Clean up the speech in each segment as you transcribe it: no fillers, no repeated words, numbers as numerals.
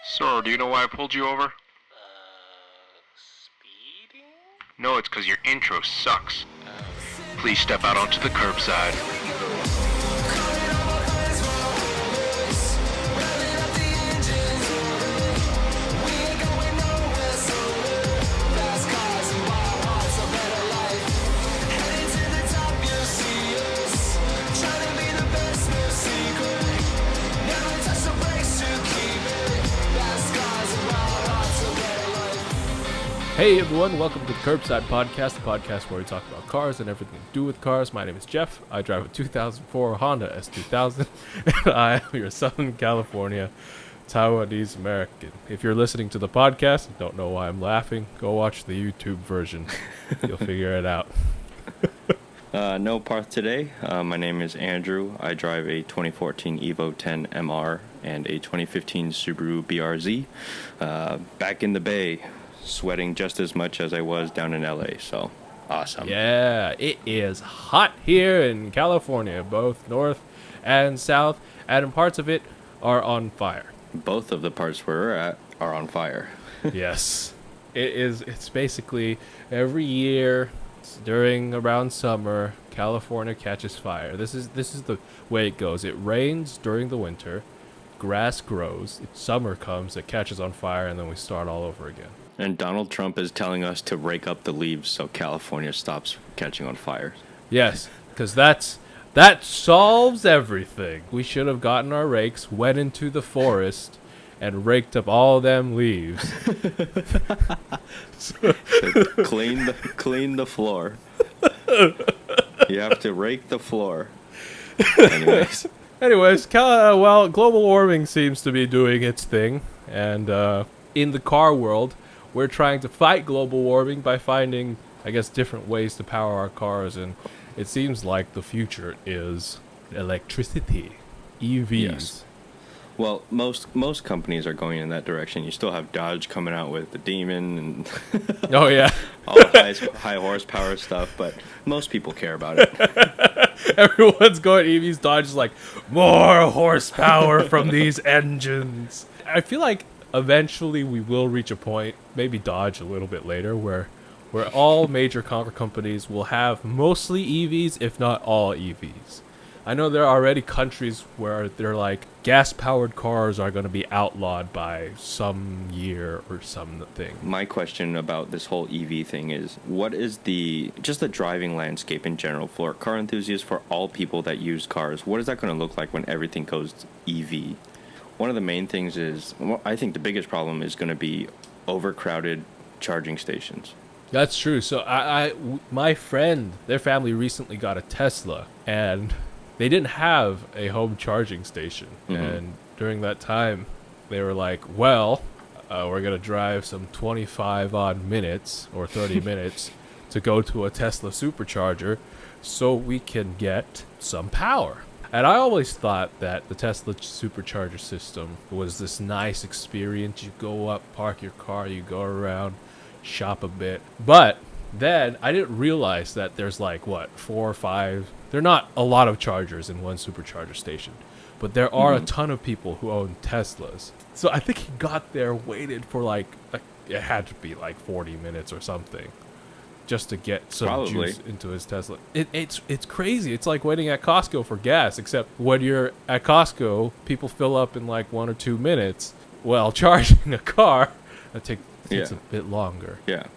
Sir, do you know why I pulled you over? Speeding? No, it's because your intro sucks. Please step out onto the curbside. Hey everyone, welcome to the Curbside Podcast, the podcast where we talk about cars and everything to do with cars. My name is Jeff. I drive a 2004 Honda S2000, and I am your Southern California Taiwanese American. If you're listening to the podcast and don't know why I'm laughing, go watch the YouTube version. You'll figure it out. No Parth today. My name is Andrew. I drive a 2014 Evo 10 MR and a 2015 Subaru BRZ. Back in the Bay, sweating just as much as I was down in LA, so awesome. Yeah, it is hot here in California, both north and south, and parts of it are on fire. Both of the parts where we're at are on fire. Yes. It's basically every year during around summer, California catches fire. This is the way it goes. It rains during the winter, grass grows, summer comes, it catches on fire, and then we start all over again. And Donald Trump is telling us to rake up the leaves so California stops catching on fire. Yes, because that solves everything. We should have gotten our rakes, went into the forest, and raked up all them leaves. So clean the floor. You have to rake the floor. Anyways, global warming seems to be doing its thing, and in the car world, we're trying to fight global warming by finding, I guess, different ways to power our cars, and it seems like the future is electricity, EVs. Yes. Well, most companies are going in that direction. You still have Dodge coming out with the Demon and Oh yeah, all the high horsepower stuff, but most people care about it. everyone's going EVs. Dodge is like, more horsepower from these engines. I feel like eventually we will reach a point, maybe Dodge a little bit later, where all major car companies will have mostly EVs, if not all EVs. I know there are already countries where they're like, gas-powered cars are going to be outlawed by some year or something. My question about this whole EV thing is, what is just the driving landscape in general for car enthusiasts, for all people that use cars? What is that going to look like when everything goes EV? One of the main things is, I think the biggest problem is going to be overcrowded charging stations. That's true. So my friend, their family recently got a Tesla, and they didn't have a home charging station. Mm-hmm. And during that time, they were like, well, we're going to drive some 25 odd minutes or 30 minutes to go to a Tesla supercharger so we can get some power. And I always thought that the Tesla supercharger system was this nice experience. You go up, park your car, you go around, shop a bit. But then I didn't realize that there's like, 4 or 5... There are not a lot of chargers in one supercharger station, but there are a ton of people who own Teslas. So I think he got there, waited for like it had to be like 40 minutes or something, just to get some juice into his Tesla. It's crazy. It's like waiting at Costco for gas, except when you're at Costco, people fill up in like 1 or 2 minutes. Well, charging a car, that takes a bit longer. Yeah.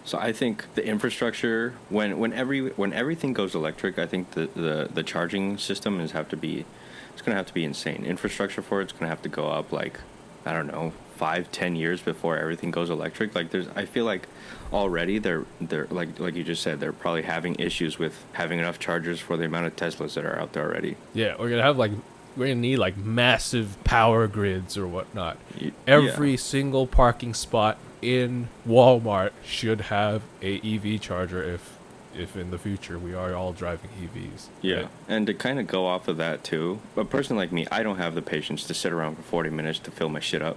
So I think the infrastructure, when everything goes electric, I think the charging system it's going to have to be insane. Infrastructure for it's going to have to go up like, I don't know, 5-10 years before everything goes electric. Like I feel like already they're like you just said, they're probably having issues with having enough chargers for the amount of Teslas that are out there already. Yeah, we're gonna need like massive power grids or whatnot. Every single parking spot in Walmart should have a EV charger if if in the future we are all driving EVs. Yeah, right? and to kind of go off of that too, a person like me, I don't have the patience to sit around for 40 minutes to fill my shit up.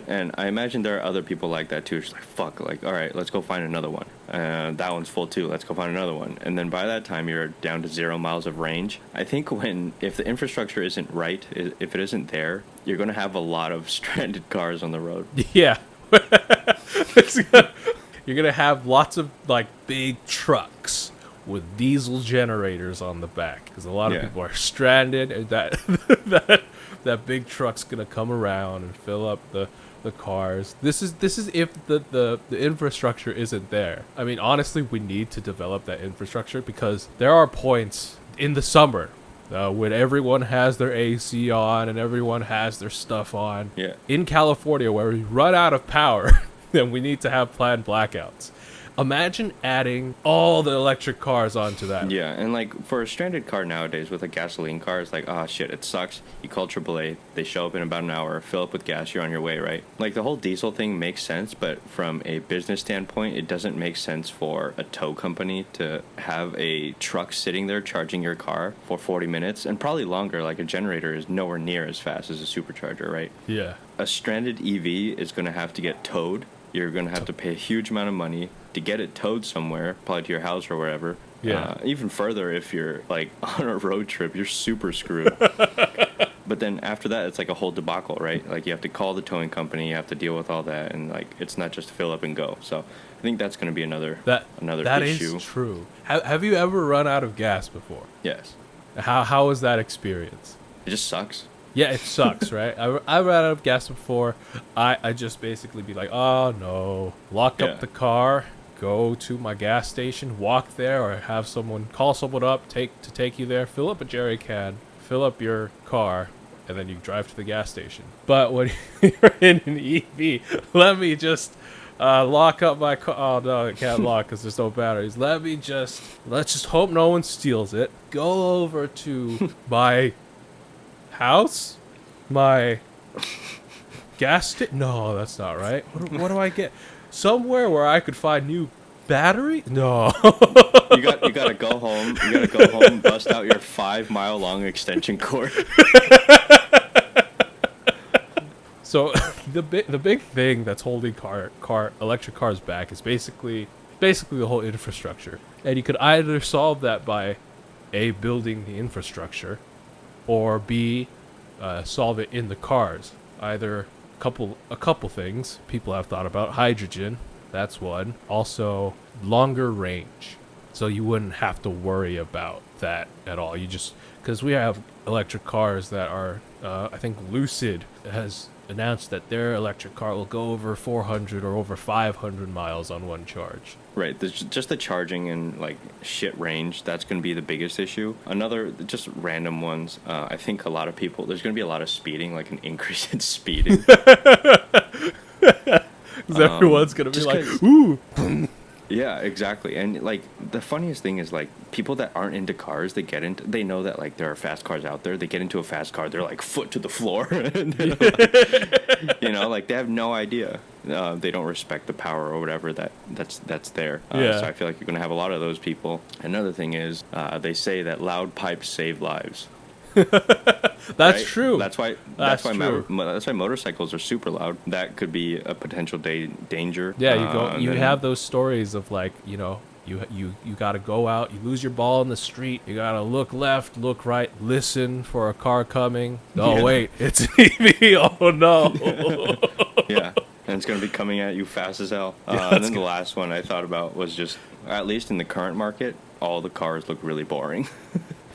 And I imagine there are other people like that too. It's like, fuck, like, all right, let's go find another one. That one's full too. Let's go find another one. And then by that time, you're down to 0 miles of range. I think if the infrastructure isn't right, if it isn't there, you're going to have a lot of stranded cars on the road. Yeah. You're going to have lots of, like, big trucks with diesel generators on the back. Because a lot of people are stranded. And that big truck's going to come around and fill up the cars. This is if the infrastructure isn't there. I mean, honestly, we need to develop that infrastructure because there are points in the summer when everyone has their AC on and everyone has their stuff on. Yeah. In California, where we run out of power, then we need to have planned blackouts. Imagine adding all the electric cars onto that. Yeah, and like for a stranded car nowadays with a gasoline car, it's like, oh shit, it sucks. You call AAA, they show up in about an hour, fill up with gas, you're on your way, right? Like the whole diesel thing makes sense, but from a business standpoint, it doesn't make sense for a tow company to have a truck sitting there charging your car for 40 minutes and probably longer. Like a generator is nowhere near as fast as a supercharger, right? Yeah. A stranded EV is going to have to get towed. You're going to have to pay a huge amount of money to get it towed somewhere, probably to your house or wherever. Yeah. Even further, if you're like on a road trip, you're super screwed. But then after that, it's like a whole debacle, right? Like you have to call the towing company, you have to deal with all that, and like it's not just fill up and go. So I think that's going to be another issue. That is true. Have you ever run out of gas before? Yes. How was that experience? It just sucks. Yeah, it sucks, right? I ran out of gas before. I just basically be like, oh no, lock up the car, go to my gas station, walk there, or have someone call someone up, take you there, fill up a jerry can, fill up your car, and then you drive to the gas station. But when you're in an EV, let me just lock up my car. Oh no, it can't lock because there's no batteries. Let's just hope no one steals it. Go over to my house, my gas no, that's not right. What do I get? Somewhere where I could find new battery? No. You gotta go home. You gotta go home, bust out your 5-mile long extension cord. So the big thing that's holding electric cars back is basically the whole infrastructure. And you could either solve that by A, building the infrastructure, or B, solve it in the cars. Either a couple things people have thought about. Hydrogen, that's one. Also, longer range, so you wouldn't have to worry about that at all. You just, because we have electric cars that are, I think Lucid has announced that their electric car will go over 400 or over 500 miles on one charge. Right, just the charging and like shit range, that's going to be the biggest issue. Another, just random ones, I think a lot of people, there's going to be a lot of speeding, like an increase in speeding. Because everyone's going to be like, ooh. Yeah, exactly. And like the funniest thing is like people that aren't into cars, they know that like there are fast cars out there. They get into a fast car, they're like foot to the floor. Like they have no idea. They don't respect the power or whatever that's there. So I feel like you're going to have a lot of those people. Another thing is they say that loud pipes save lives. That's right? true. That's why motorcycles are super loud. That could be a potential danger. Yeah, you have those stories of like, you got to go out, you lose your ball in the street, you got to look left, look right, listen for a car coming. Oh wait, it's an EV. Oh no. Yeah. And it's going to be coming at you fast as hell. And then the last one I thought about was just, at least in the current market, all the cars look really boring.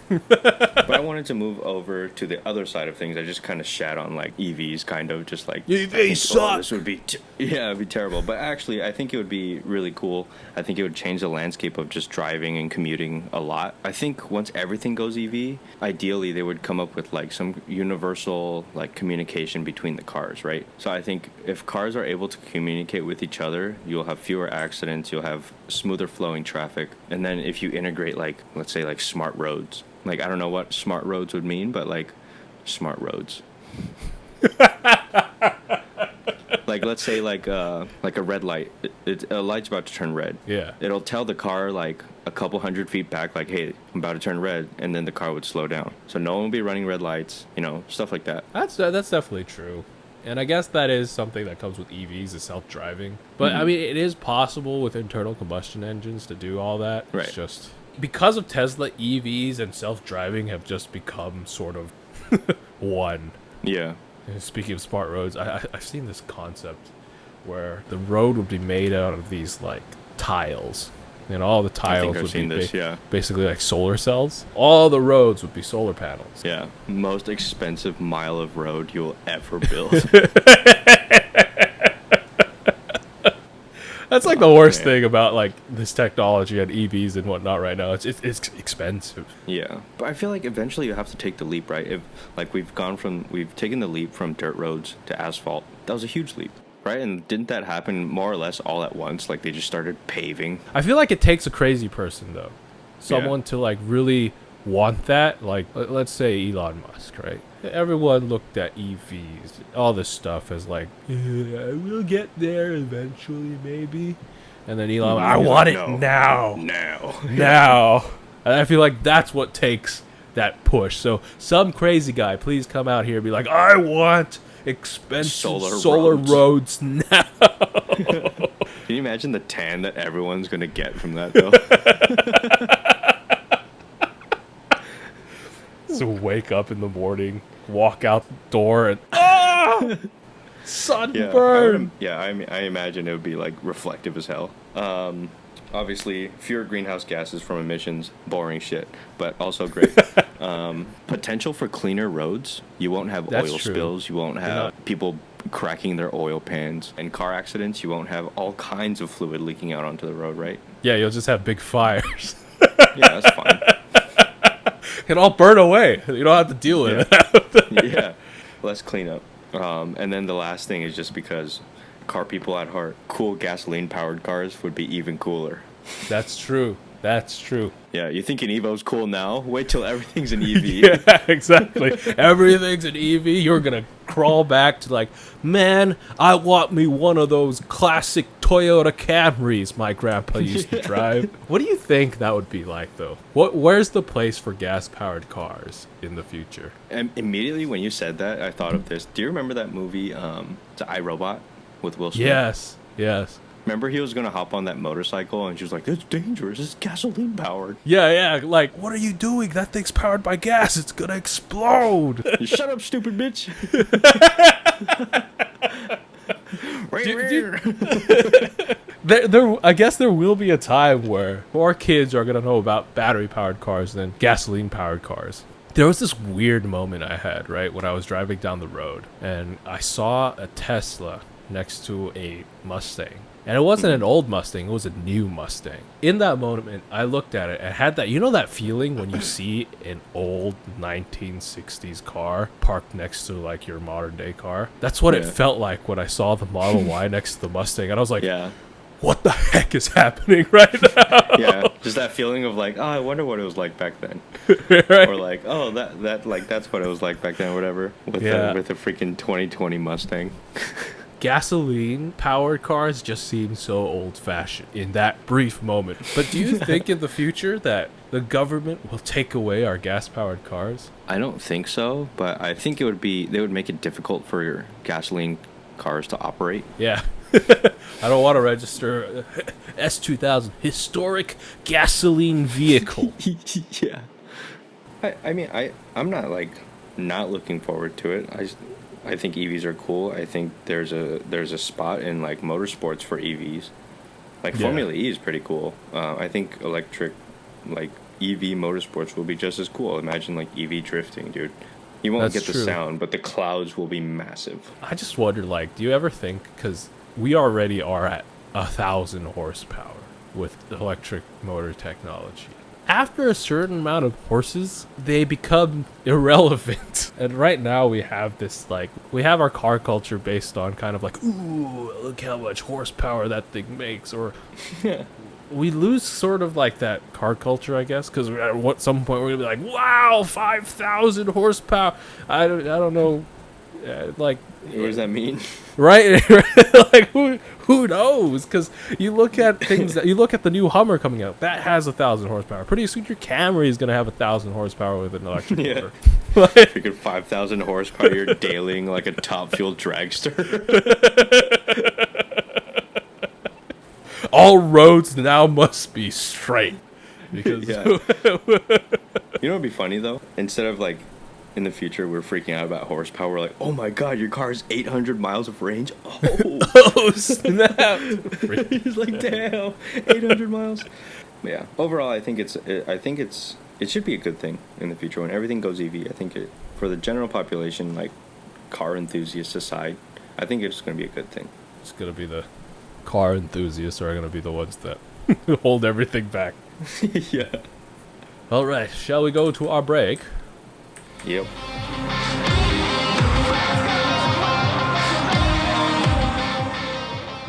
But I wanted to move over to the other side of things. I just kind of shat on like EVs, kind of just like EVs suck. This would be it'd be terrible. But actually, I think it would be really cool. I think it would change the landscape of just driving and commuting a lot. I think once everything goes EV, ideally they would come up with like some universal like communication between the cars, right? So I think if cars are able to communicate with each other, you'll have fewer accidents. You'll have smoother flowing traffic. And then if you integrate like, let's say like smart roads. Like, I don't know what smart roads would mean, but, like, smart roads. like let's say like a red light. A light's about to turn red. Yeah. It'll tell the car like a couple 100 feet back, like, hey, I'm about to turn red, and then the car would slow down. So no one will be running red lights, stuff like that. That's definitely true. And I guess that is something that comes with EVs, is self-driving. But I mean, it is possible with internal combustion engines to do all that. Right. It's just because of Tesla, EVs and self-driving have just become sort of one. Yeah. And speaking of smart roads, I've seen this concept where the road would be made out of these like tiles. And all the tiles would be basically like solar cells. All the roads would be solar panels. Yeah. Most expensive mile of road you'll ever build. That's like the worst thing about like this technology and EVs and whatnot right now. It's expensive. Yeah. But I feel like eventually you have to take the leap, right? If like we've taken the leap from dirt roads to asphalt. That was a huge leap. Right, and didn't that happen more or less all at once? Like they just started paving. I feel like it takes a crazy person though, someone to like really want that. Like let's say Elon Musk, right? Everyone looked at EVs, all this stuff as like, we'll get there eventually, maybe. And then Elon, I want it now. And I feel like that's what takes that push. So some crazy guy, please come out here and be like, I want expensive solar roads now. Can you imagine the tan that everyone's gonna get from that though? So wake up in the morning, walk out the door, and sunburn. I imagine it would be like reflective as hell. Obviously, fewer greenhouse gases from emissions, boring shit, but also great. Potential for cleaner roads. You won't have oil spills. You won't have people cracking their oil pans. And car accidents, you won't have all kinds of fluid leaking out onto the road, right? Yeah, you'll just have big fires. Yeah, that's fine. It all burn away. You don't have to deal with it. Yeah, less cleanup. And then the last thing is just because car people at heart, cool gasoline-powered cars would be even cooler. That's true. That's true. Yeah, you think an Evo's cool now? Wait till everything's an EV. Yeah, exactly. Everything's an EV. You're going to crawl back to like, man, I want me one of those classic Toyota Camrys my grandpa used to drive. What do you think that would be like, though? Where's the place for gas-powered cars in the future? And immediately when you said that, I thought of this. Do you remember that movie, The iRobot, with Will Smith? Yes. Remember he was going to hop on that motorcycle and she was like, it's dangerous, it's gasoline powered. Yeah, like, what are you doing? That thing's powered by gas, it's going to explode. Shut up, stupid bitch. I guess there will be a time where more kids are going to know about battery-powered cars than gasoline-powered cars. There was this weird moment I had, right, when I was driving down the road, and I saw a Tesla next to a Mustang. And it wasn't an old Mustang, it was a new Mustang. In that moment, I looked at it and had that, that feeling when you see an old 1960s car parked next to like your modern day car? That's what it felt like when I saw the Model Y next to the Mustang. And I was like, what the heck is happening right now? Yeah, just that feeling of like, oh, I wonder what it was like back then. Right? Or like, oh, that's what it was like back then, whatever. With the freaking 2020 Mustang. Gasoline-powered cars just seem so old-fashioned in that brief moment. But do you think in the future that the government will take away our gas-powered cars? I don't think so, but I think they would make it difficult for your gasoline cars to operate. Yeah. I don't want to register S2000 historic gasoline vehicle. Yeah. I mean, I'm not like not looking forward to it. I think EVs are cool. I think there's a spot in like motorsports for EVs. Like Formula E is pretty cool. I think electric, like EV motorsports will be just as cool. Imagine like EV drifting, dude. You won't get the sound, but the clouds will be massive. I just wonder, like, do you ever think, because we already are at 1,000 horsepower with electric motor technology. After a certain amount of horses, they become irrelevant. And right now we have this, like, we have our car culture based on kind of like, ooh, look how much horsepower that thing makes. Or we lose sort of like that car culture, I guess, because at some point we're going to be like, wow, 5,000 horsepower. I don't know Like, What does that mean? right? Like, who knows? Because you look at things that you look at the new Hummer coming out that has 1,000 horsepower. Pretty soon your Camry is gonna have 1,000 horsepower with an electric Yeah. motor. Freaking 5,000 horsepower, you're dailing like a top fuel dragster. All roads now must be straight. Because Yeah. You know what'd be funny though? Instead of like in the future we're freaking out about horsepower, we're like, oh my god, your car has 800 miles of range. Oh, oh snap! he's like, damn, 800 miles. But yeah, overall, I think it should be a good thing in the future when everything goes EV. I think for the general population, like car enthusiasts aside, I think it's going to be a good thing. It's gonna be the car enthusiasts are gonna be the ones that hold everything back. Yeah. All right, shall we go to our break? Yep.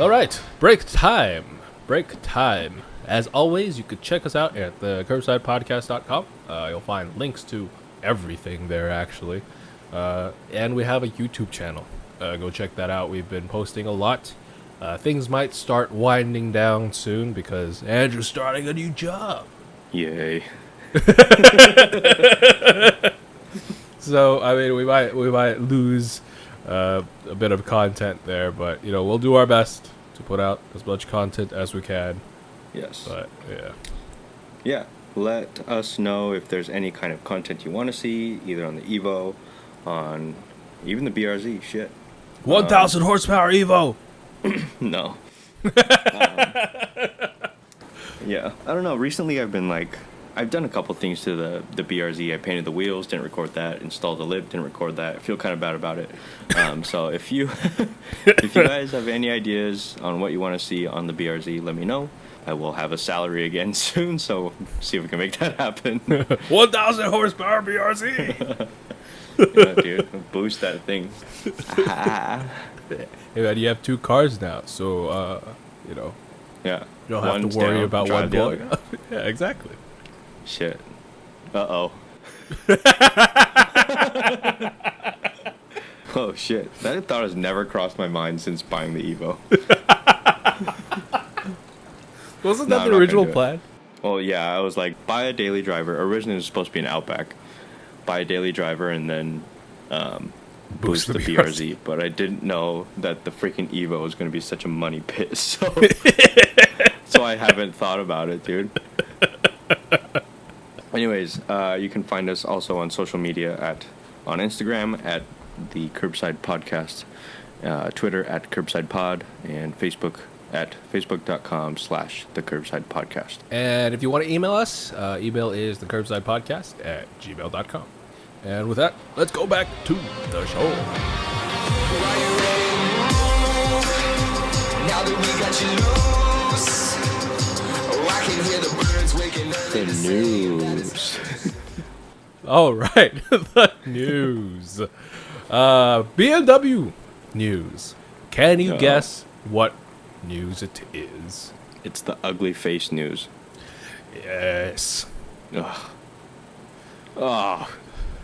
All right, break time. Break time. As always, you could check us out at the curbsidepodcast.com. You'll find links to everything there, actually. And we have a YouTube channel. Go check that out. We've been posting a lot. Things might start winding down soon because Andrew's starting a new job. Yay. So, I mean, we might lose a bit of content there, but, you know, we'll do our best to put out as much content as we can. Yes. But, yeah. Yeah. Let us know if there's any kind of content you want to see, either on the Evo, on even the BRZ. Shit. 1,000 horsepower Evo! No. Yeah. I don't know. Recently, I've done a couple things to the BRZ. I painted the wheels, didn't record that. Installed the lip, didn't record that. I feel kind of bad about it. So if you guys have any ideas on what you want to see on the BRZ, let me know. I will have a salary again soon, so see if we can make that happen. 1,000 horsepower BRZ! Yeah, dude, boost that thing. Hey man, you have 2 cars now, so, you know, Yeah. you don't have One's to worry down, about drive one the boy. other. Yeah, exactly. Shit. Uh-oh. Oh, shit. That thought has never crossed my mind since buying the Evo. Wasn't No, that I'm the not original gonna do it. plan? Well, yeah, I was like, buy a daily driver. Originally, it was supposed to be an Outback. Buy a daily driver and then boost the BRZ. But I didn't know that the freaking Evo was going to be such a money pit. So, so I haven't thought about it, dude. Anyways, you can find us also on social media on Instagram at the Curbside Podcast, Twitter at Curbside Pod, and Facebook at facebook.com/the Curbside Podcast. And if you want to email us, email is thecurbsidepodcast@gmail.com. And with that, let's go back to the show. Now that we got you loose, oh, I can hear the birds waking up. The news. All right, the news. BMW news. Can you guess what news it is? It's the ugly face news. Yes. Ugh. Oh,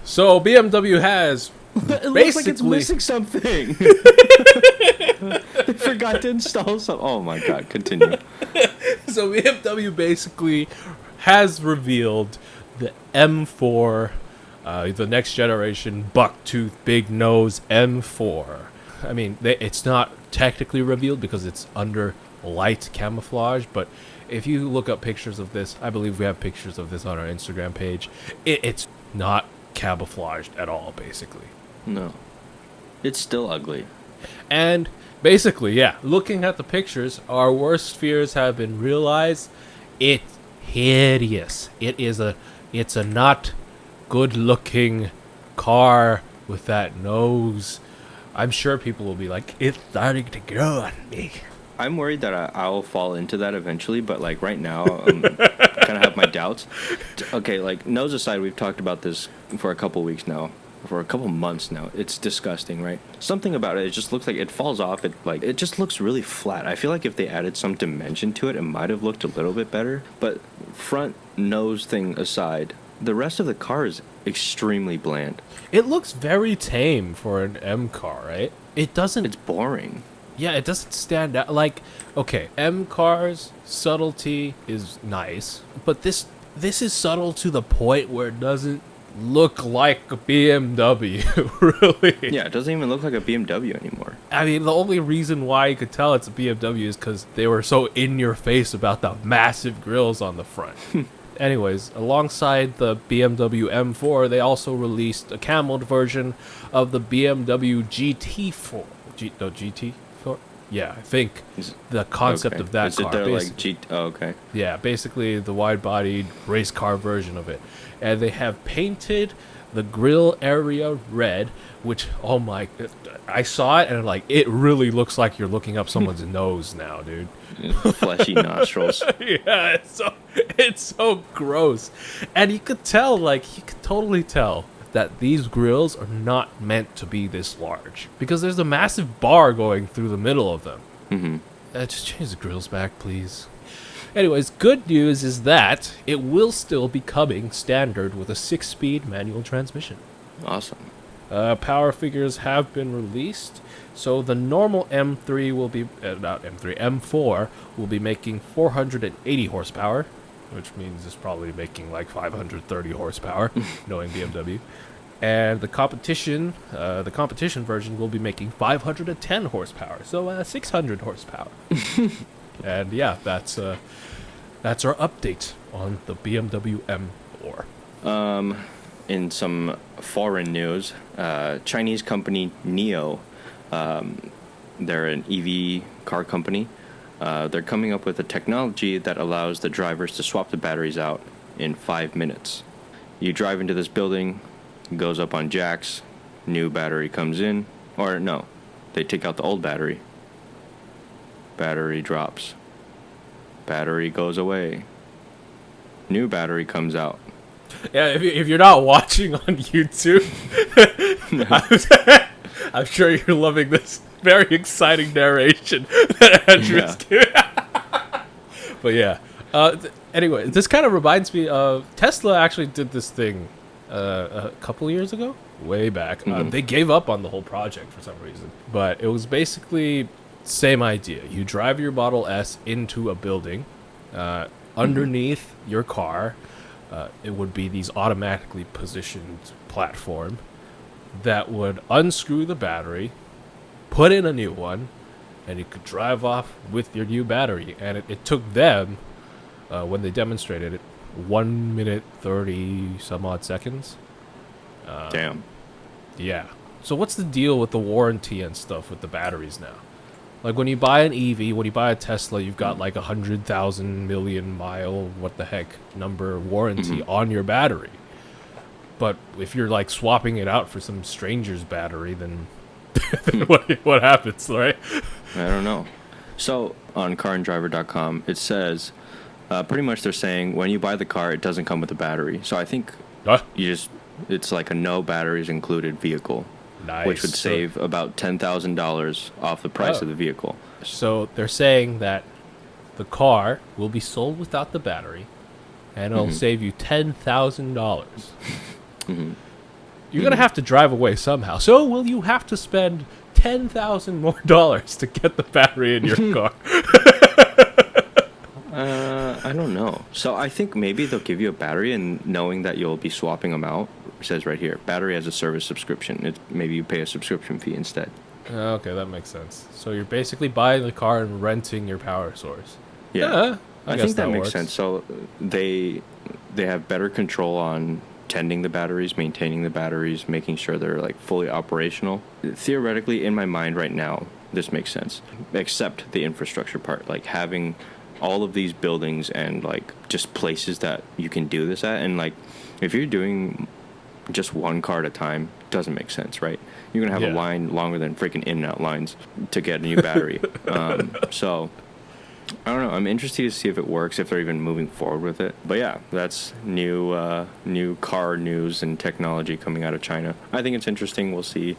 So BMW has it looks like it's basically missing something. They forgot to install some. Oh my god! Continue. So BMW basically has revealed the M4, the next generation bucktooth big nose M4. I mean, it's not technically revealed because it's under light camouflage, but if you look up pictures of this, I believe we have pictures of this on our Instagram page, it's not camouflaged at all, basically. No, it's still ugly. And basically, yeah, looking at the pictures, our worst fears have been realized. It's hideous. It's a not good looking car with that nose. I'm sure people will be like, it's starting to grow on me. I'm worried that I'll fall into that eventually, but like right now, kind of have my doubts. Okay, like nose aside, we've talked about this for a couple weeks now, for a couple months now. It's disgusting, right? Something about it just looks like it falls off. It just looks really flat. I feel like if they added some dimension to it, it might have looked a little bit better. But front nose thing aside, the rest of the car is extremely bland. It looks very tame for an M car, right? It doesn't. It's boring. Yeah, it doesn't stand out. Like, okay, M cars subtlety is nice, but this is subtle to the point where it doesn't look like a BMW, really. Yeah, it doesn't even look like a BMW anymore. I mean, the only reason why you could tell it's a BMW is because they were so in your face about the massive grills on the front. Anyways, alongside the BMW M4, they also released a cameled version of the BMW GT4. GT4? Yeah, I think the concept of that is car. Is it like G? Oh, okay. Yeah, basically the wide-bodied race car version of it. And they have painted the grill area red, which, oh my, I saw it and like, it really looks like you're looking up someone's nose now, dude. Fleshy nostrils. Yeah, it's so gross. And you could tell, like, you could totally tell that these grills are not meant to be this large. Because there's a massive bar going through the middle of them. Mm-hmm. Just change the grills back, please. Anyways, good news is that it will still be coming standard with a 6-speed manual transmission. Awesome. Power figures have been released. So the normal M3 will be, M4 will be making 480 horsepower, which means it's probably making like 530 horsepower, knowing BMW. And the competition version will be making 510 horsepower, so 600 horsepower. And yeah, that's our update on the BMW M4. In some foreign news, Chinese company NIO, they're an EV car company. They're coming up with a technology that allows the drivers to swap the batteries out in 5 minutes. You drive into this building, goes up on jacks, new battery comes in, or no, they take out the old battery. Battery drops. Battery goes away. New battery comes out. Yeah, if you're not watching on YouTube, I'm sure you're loving this very exciting narration that Andrew is giving. But yeah, anyway, this kind of reminds me of Tesla actually did this thing a couple years ago, way back. They gave up on the whole project for some reason, but it was basically same idea. You drive your Model S into a building. Underneath your car, it would be these automatically positioned platform that would unscrew the battery, put in a new one, and you could drive off with your new battery. And it took them, when they demonstrated it, 1 minute 30 some odd seconds. Damn. Yeah. So what's the deal with the warranty and stuff with the batteries now? Like when you buy an EV, when you buy a Tesla, you've got like 100,000 million mile, what the heck, number warranty on your battery. But if you're like swapping it out for some stranger's battery, then what happens, right? I don't know. So on caranddriver.com, it says pretty much they're saying when you buy the car, it doesn't come with a battery. So I think it's like a no batteries included vehicle. Nice. Which would save about $10,000 off the price of the vehicle. So they're saying that the car will be sold without the battery, and it'll save you $10,000. You're gonna have to drive away somehow. So will you have to spend $10,000 more to get the battery in your car? I don't know. So I think maybe they'll give you a battery, and knowing that you'll be swapping them out, it says right here, battery as a service subscription. Maybe you pay a subscription fee instead. Okay, that makes sense. So you're basically buying the car and renting your power source. Yeah, I think that makes works. sense. So they have better control on tending the batteries, maintaining the batteries, making sure they're like fully operational. Theoretically, in my mind right now, this makes sense, except the infrastructure part, like having all of these buildings and like just places that you can do this at. And like if you're doing just one car at a time, doesn't make sense, right? You're gonna have a line longer than freaking In-N-Out lines to get a new battery. So I don't know, I'm interested to see if it works, if they're even moving forward with it. But yeah, that's new car news and technology coming out of China. I think it's interesting. We'll see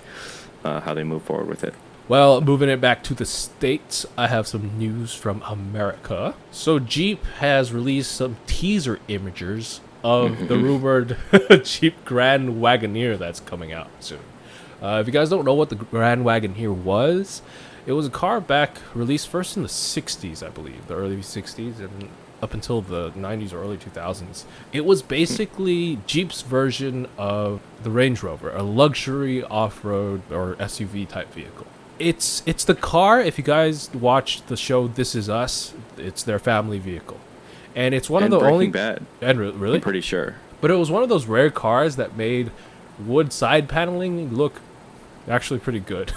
how they move forward with it. Well, moving it back to the States, I have some news from America. So Jeep has released some teaser images of the rumored Jeep Grand Wagoneer that's coming out soon. If you guys don't know what the Grand Wagoneer was, it was a car back released first in the 60s, I believe, the early 60s, and up until the 90s or early 2000s. It was basically Jeep's version of the Range Rover, a luxury off-road or SUV type vehicle. It's the car, if you guys watched the show This Is Us, it's their family vehicle. And it's one of the only... Bad. And really? I'm pretty sure. But it was one of those rare cars that made wood side paneling look actually pretty good,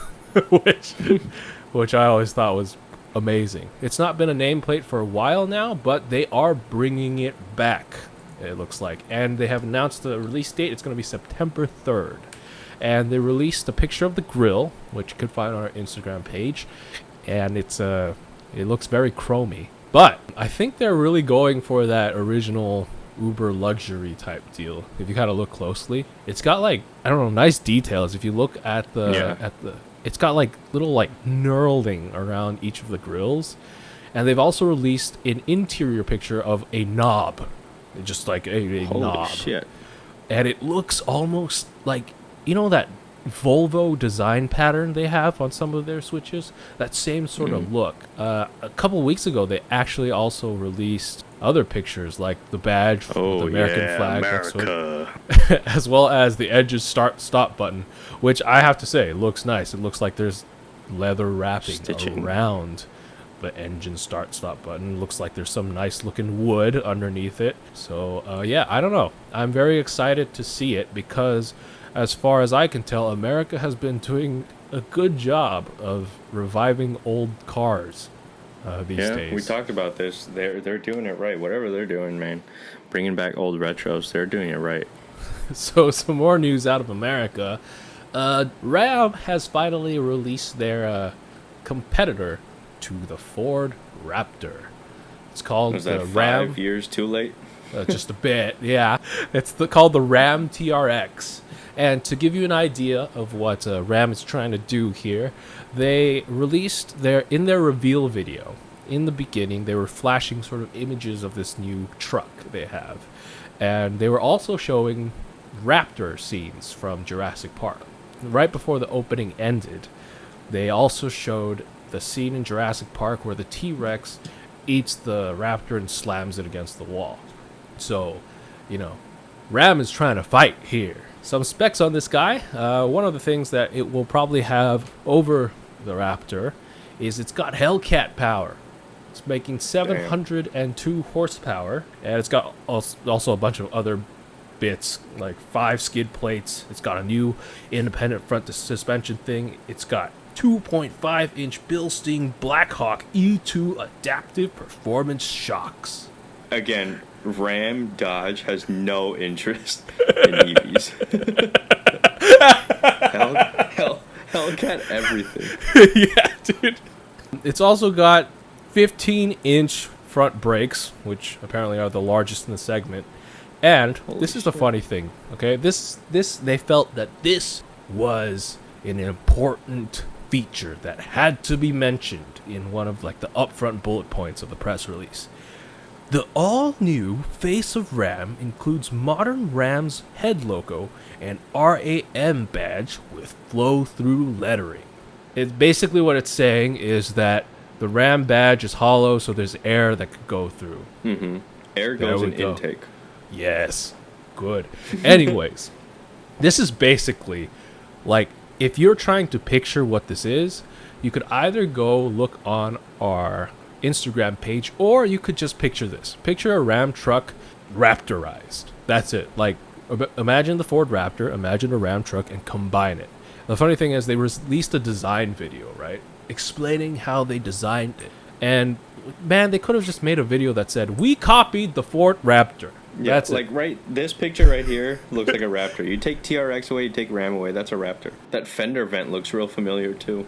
which I always thought was amazing. It's not been a nameplate for a while now, but they are bringing it back, it looks like. And they have announced the release date. It's going to be September 3rd. And they released a picture of the grille, which you can find on our Instagram page. And it looks very chromy. But I think they're really going for that original Uber luxury type deal. If you kind of look closely, it's got like, I don't know, nice details. If you look at it's got like little like knurling around each of the grills. And they've also released an interior picture of a knob, just like a Holy knob. shit. And it looks almost like, you know, that Volvo design pattern they have on some of their switches, that same sort of look. A couple weeks ago they actually also released other pictures like the badge with the American flag next to it, as well as the engine stop button, which I have to say looks nice. It looks like there's leather wrapping Stitching around the engine stop button. Looks like there's some nice looking wood underneath it. So yeah, I don't know, I'm very excited to see it because as far as I can tell, America has been doing a good job of reviving old cars these days. We talked about this. They're doing it right. Whatever they're doing, man, bringing back old retros, they're doing it right. So some more news out of America. Ram has finally released their competitor to the Ford Raptor. It's called Was the that Ram. 5 years too late? Just a bit, yeah. It's called the Ram TRX. And to give you an idea of what Ram is trying to do here, they released in their reveal video. In the beginning, they were flashing sort of images of this new truck they have. And they were also showing Raptor scenes from Jurassic Park. Right before the opening ended, they also showed the scene in Jurassic Park where the T-Rex eats the Raptor and slams it against the wall. So, you know, Ram is trying to fight here. Some specs on this guy. One of the things that it will probably have over the Raptor is it's got Hellcat power. It's making 702 horsepower, and it's got also a bunch of other bits, like 5 skid plates. It's got a new independent front suspension thing. It's got 2.5-inch Bilstein Blackhawk E2 adaptive performance shocks. Again, Ram Dodge has no interest in EVs. Hellcat everything. Yeah, dude. It's also got 15-inch front brakes, which apparently are the largest in the segment. And this is the funny thing, okay? This they felt that this was an important feature that had to be mentioned in one of like the upfront bullet points of the press release. The all-new face of Ram includes modern Ram's head logo and RAM badge with flow-through lettering. It's basically what it's saying is that the Ram badge is hollow, so there's air that could go through. Mm-hmm. Air goes in intake. Yes. Good. Anyways, this is basically like, if you're trying to picture what this is, you could either go look on our Instagram page, or you could just picture this. Picture a Ram truck Raptorized. That's it. Like, imagine the Ford Raptor, imagine a Ram truck, and combine it. The funny thing is they released a design video, right? Explaining how they designed it. And, man, they could have just made a video that said, we copied the Ford Raptor. Yeah, that's like it. This picture right here looks like a Raptor. You take TRX away, you take Ram away, that's a Raptor. That fender vent looks real familiar too.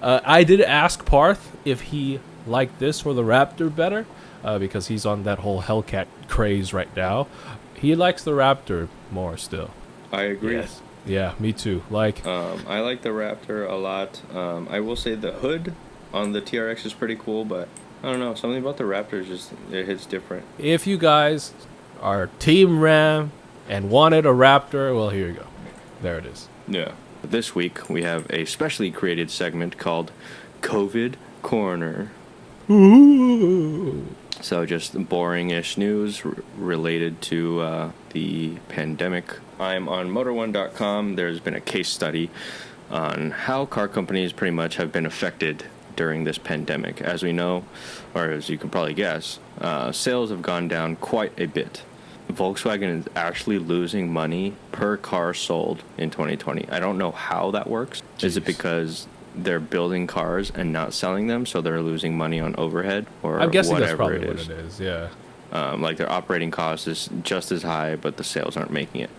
I did ask Parth if he liked this or the Raptor better, because he's on that whole Hellcat craze right now. He likes the Raptor more still. I agree. Yes. Yeah, me too. Like, I like the Raptor a lot. I will say the hood on the TRX is pretty cool, but I don't know. Something about the Raptors just it hits different. If you guys are Team Ram and wanted a Raptor, well, here you go. There it is. Yeah. This week we have a specially created segment called COVID Corner. Ooh. So just boring-ish news related to the pandemic. I'm on Motor1.com. There's been a case study on how car companies pretty much have been affected during this pandemic. As we know, or as you can probably guess, sales have gone down quite a bit. Volkswagen is actually losing money per car sold in 2020. I don't know how that works. Jeez. Is it because they're building cars and not selling them, so they're losing money on overhead, or I'm guessing that's whatever probably it what is? it is, yeah. Like their operating cost is just as high, but the sales aren't making it.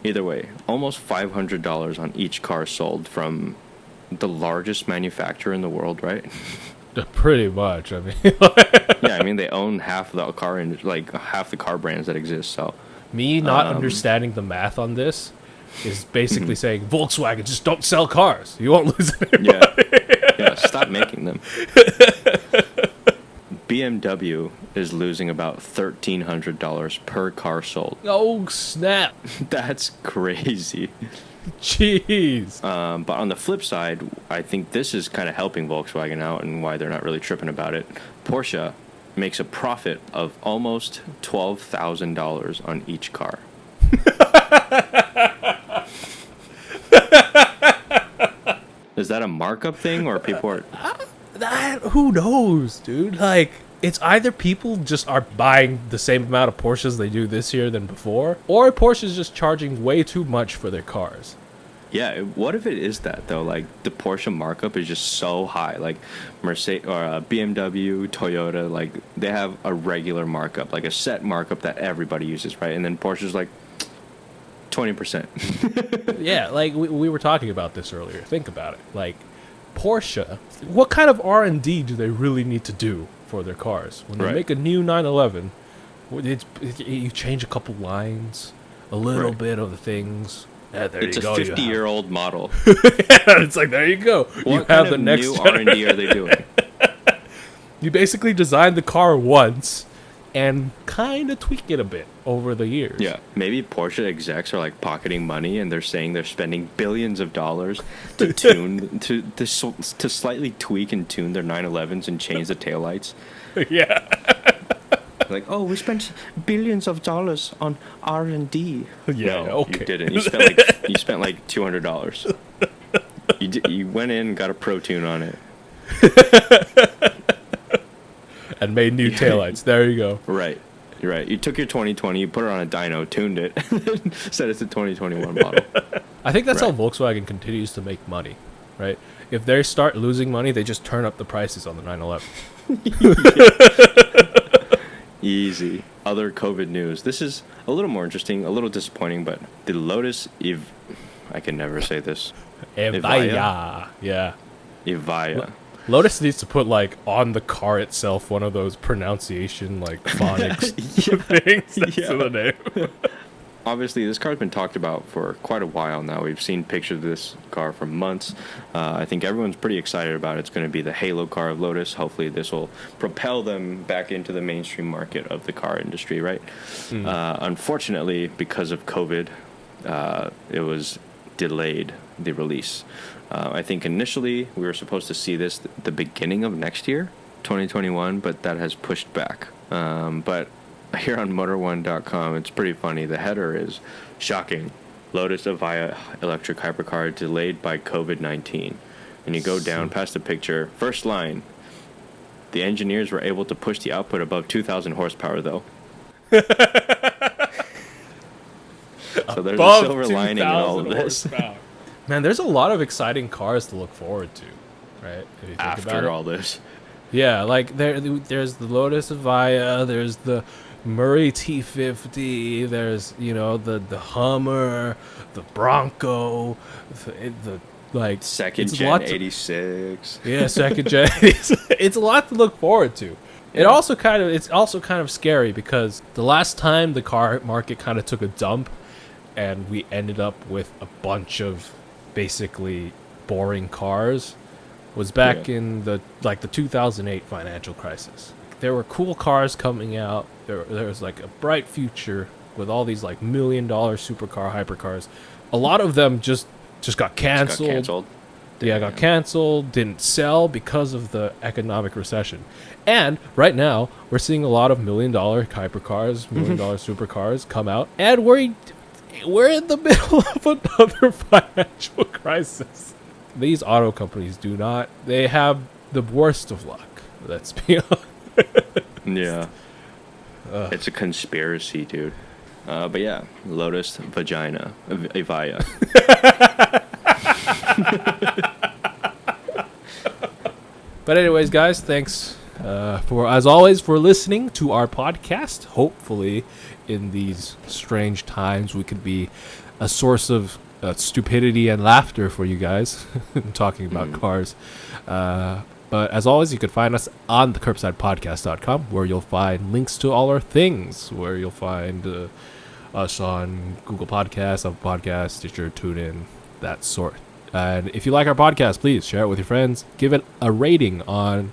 Either way, almost $500 on each car sold from the largest manufacturer in the world, right? Pretty much, I mean. Yeah, I mean they own half the car and like half the car brands that exist. So Me not understanding the math on this is basically saying, Volkswagen, just don't sell cars. You won't lose any money. yeah, stop making them. BMW is losing about $1,300 per car sold. Oh, snap. That's crazy. Jeez. But on the flip side, I think this is kind of helping Volkswagen out and why they're not really tripping about it. Porsche makes a profit of almost $12,000 on each car. Is that a markup thing, or people are... Who knows, dude? Like, it's either people just are buying the same amount of Porsches they do this year than before, or Porsche's just charging way too much for their cars. Yeah, what if it is that, though? Like, the Porsche markup is just so high. Like, Mercedes or BMW, Toyota, like, they have a regular markup, like a set markup that everybody uses, right? And then Porsche's like 20%. Yeah, like, we were talking about this earlier. Think about it. Like, Porsche, what kind of R&D do they really need to do for their cars? When they Right. make a new 911, you change a couple lines, a little Right. bit of the things. Yeah, there It's you a go. 50-year-old model. It's like, there you go. You What have kind the of next new generation. R&D are they doing? You basically design the car once and kind of tweak it a bit over the years. Yeah, maybe Porsche execs are like pocketing money, and they're saying they're spending billions of dollars to tune to slightly tweak and tune their 911s and change the taillights. Yeah. Like, oh, we spent billions of dollars on R&D. Yeah, No, okay. you didn't. You spent like $200. You went in and got a Pro Tune on it. And made new taillights. There you go. Right. You're right. You took your 2020, you put it on a dyno, tuned it, said it's a 2021 model. I think that's Right. how Volkswagen continues to make money, right? If they start losing money, they just turn up the prices on the 911. Easy. Other COVID news. This is a little more interesting, a little disappointing, but the Lotus I can never say this. Evijajejsja. Yeah. Evijajejsja. Lotus needs to put, like, on the car itself one of those pronunciation, like, phonics things next to the name. Obviously, this car's been talked about for quite a while now. We've seen pictures of this car for months. I think everyone's pretty excited about it. It's going to be the halo car of Lotus. Hopefully, this will propel them back into the mainstream market of the car industry, right? Unfortunately, because of COVID, it was delayed, the release. I think initially we were supposed to see this the beginning of next year, 2021, but that has pushed back. But here on Motor1.com, it's pretty funny. The header is shocking. Lotus Evijajejsja electric hypercar delayed by COVID-19. And you go down past the picture. First line, the engineers were able to push the output above 2,000 horsepower, though. So there's a silver lining in all of this. Man, there's a lot of exciting cars to look forward to, right? If you think about After it. all this. Yeah, like there's the Lotus Evijajejsja, there's the Murray T50, there's, you know, the Hummer, the Bronco, the like Second it's a gen lot to- 86. Yeah, second gen. It's a lot to look forward to. It's also kind of scary because the last time the car market kind of took a dump and we ended up with a bunch of basically boring cars was back Yeah. in the 2008 financial crisis. There were cool cars coming out. There was like a bright future with all these like $1 million supercar hypercars. A lot of them just got canceled. Got canceled. Yeah, got canceled, didn't sell because of the economic recession. And right now, we're seeing a lot of $1 million hypercars, $1 million supercars come out, and we're in the middle of another financial crisis. These auto companies they have the worst of luck. Let's be honest. Yeah. It's a conspiracy, dude. But yeah, Lotus Evijajejsja. But anyways, guys, thanks as always for listening to our podcast. Hopefully, in these strange times, we could be a source of stupidity and laughter for you guys talking about cars. But as always, you can find us on thecurbsidepodcast.com, where you'll find links to all our things, where you'll find us on Google Podcasts, Apple Podcasts, Stitcher, TuneIn, that sort. And if you like our podcast, please share it with your friends. Give it a rating on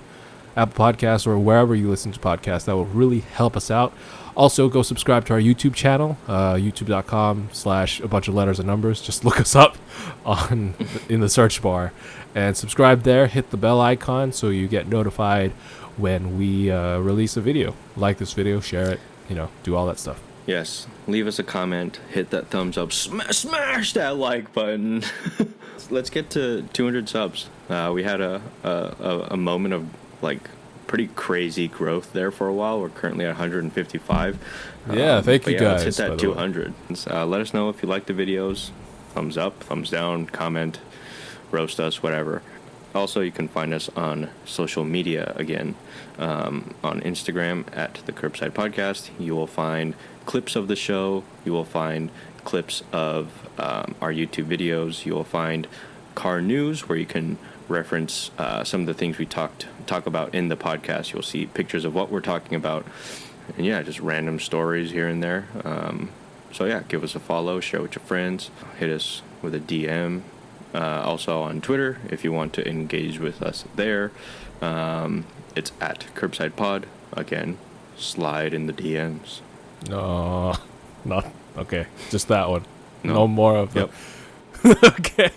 Apple Podcasts or wherever you listen to podcasts. That will really help us out. Also, go subscribe to our YouTube channel, youtube.com/a bunch of letters and numbers. Just look us up in the search bar and subscribe there. Hit the bell icon so you get notified when we release a video. Like this video, share it, do all that stuff. Yes. Leave us a comment. Hit that thumbs up. Smash that like button. Let's get to 200 subs. We had a moment of like pretty crazy growth there for a while. We're currently at 155. Yeah, thank you guys. Let's hit by that the way. 200. Let us know if you like the videos. Thumbs up, thumbs down, comment, roast us, whatever. Also, you can find us on social media again. On Instagram at the Curbside Podcast. You will find clips of the show. You will find clips of our YouTube videos. You will find car news where you can reference some of the things we talk about in the podcast. You'll see pictures of what we're talking about, and yeah, just random stories here and there. So yeah, give us a follow, share with your friends, hit us with a DM. Also on Twitter if you want to engage with us there. It's at Curbside Pod. Again, slide in the DMs. No, not okay. Just that one. No. No more of them. Yep. Okay.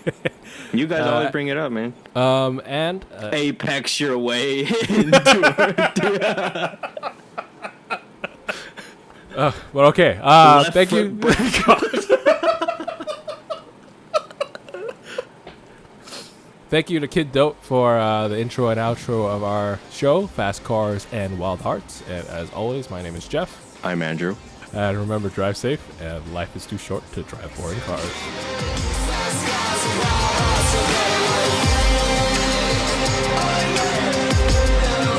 You guys always bring it up, man. And Apex your way into but okay. Thank you. Thank you to Kid Dope for the intro and outro of our show, Fast Cars and Wild Hearts. And as always, my name is Jeff. I'm Andrew. And remember, drive safe, and life is too short to drive boring cars. Wild